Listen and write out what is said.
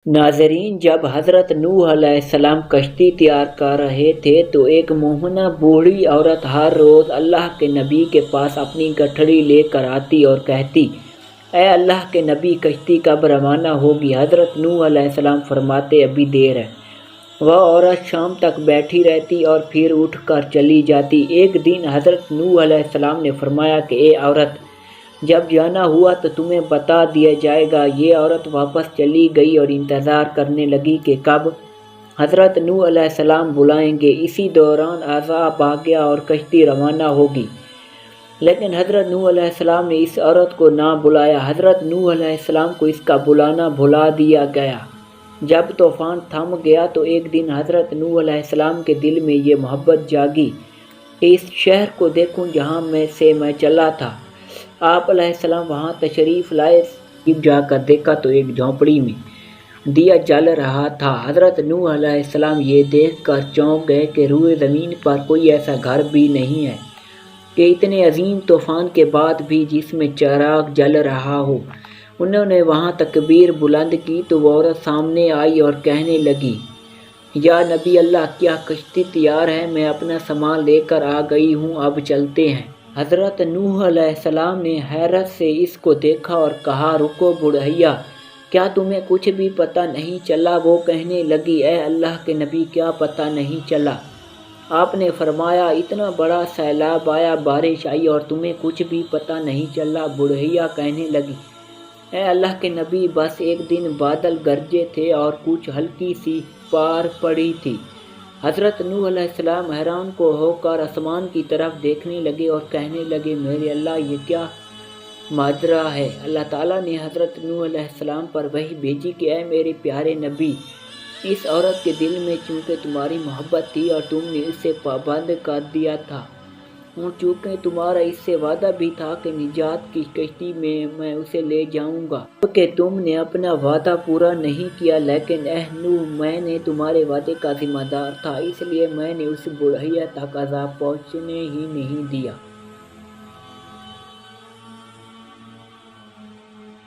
नाज़रीन, जब हज़रत नूह अलैहिस्सलाम कश्ती तैयार कर रहे थे तो एक मोहना बूढ़ी औरत हर रोज़ अल्लाह के नबी के पास अपनी गठड़ी लेकर आती और कहती, ए अल्लाह के नबी, कश्ती कब रवाना होगी? हज़रत नूह अलैहिस्सलाम फरमाते, अभी देर है। वह औरत शाम तक बैठी रहती और फिर उठ कर चली जाती। एक दिन हज़रत नूह अलैहिस्सलाम ने फरमाया कि ए औरत, जब जाना हुआ तो तुम्हें बता दिया जाएगा। ये औरत वापस चली गई और इंतज़ार करने लगी कि कब हज़रत नूह अलैहिस्सलाम बुलाएंगे। इसी दौरान अज़ाब आ गया और कश्ती रवाना होगी, लेकिन हज़रत नूह अलैहिस्सलाम ने इस औरत को ना बुलाया। हज़रत नूह अलैहिस्सलाम को इसका बुलाना भुला दिया गया। जब तूफ़ान थम गया तो एक दिन हज़रत नूह अलैहिस्सलाम के दिल में ये मोहब्बत जागी कि इस शहर को देखूं जहाँ मैं चला था। आप अलैहिस्सलाम वहाँ तशरीफ़ लाए। करीब जाकर देखा तो एक झोंपड़ी में दिया जल रहा था। हज़रत नूह अलैहिस्सलाम ये देखकर चौंक गए कि रूए ज़मीन पर कोई ऐसा घर भी नहीं है कि इतने अजीम तूफ़ान के बाद भी जिसमें चिराग जल रहा हो। उन्होंने वहाँ तकबीर बुलंद की तो वो औरत सामने आई और कहने लगी, या नबी अल्लाह, क्या कश्ती तैयार है? मैं अपना सामान लेकर आ गई हूँ, अब चलते हैं। हज़रत नूह अलैहिस्सलाम ने हैरत से इसको देखा और कहा, रुको बुढ़ैया, क्या तुम्हें कुछ भी पता नहीं चला? वो कहने लगी, ए अल्लाह के नबी, क्या पता नहीं चला? आपने फरमाया इतना बड़ा सैलाब आया, बारिश आई और तुम्हें कुछ भी पता नहीं चला। बुढ़ैया कहने लगी, ए अल्लाह के नबी, बस एक दिन बादल गरजे थे और कुछ हल्की सी पार पड़ी थी। हज़रत नूह अलैहिस्सलाम हैरान को होकर आसमान की तरफ देखने लगे और कहने लगे, मेरे अल्लाह, ये क्या माजरा है? अल्लाह ताला ने हज़रत नूह अलैहिस्सलाम पर वही भेजी कि ए मेरे प्यारे नबी, इस औरत के दिल में चूँकि तुम्हारी मोहब्बत थी और तुमने इसे पाबंद कर दिया था, और चूँकि तुम्हारा इससे वादा भी था कि निजात की कश्ती में मैं उसे ले जाऊंगा, क्योंकि तुमने अपना वादा पूरा नहीं किया। लेकिन नूह, मैंने तुम्हारे वादे का जिम्मेदार था, इसलिए मैंने उस बुढ़ैया तक अज़ाब पहुँचने ही नहीं दिया।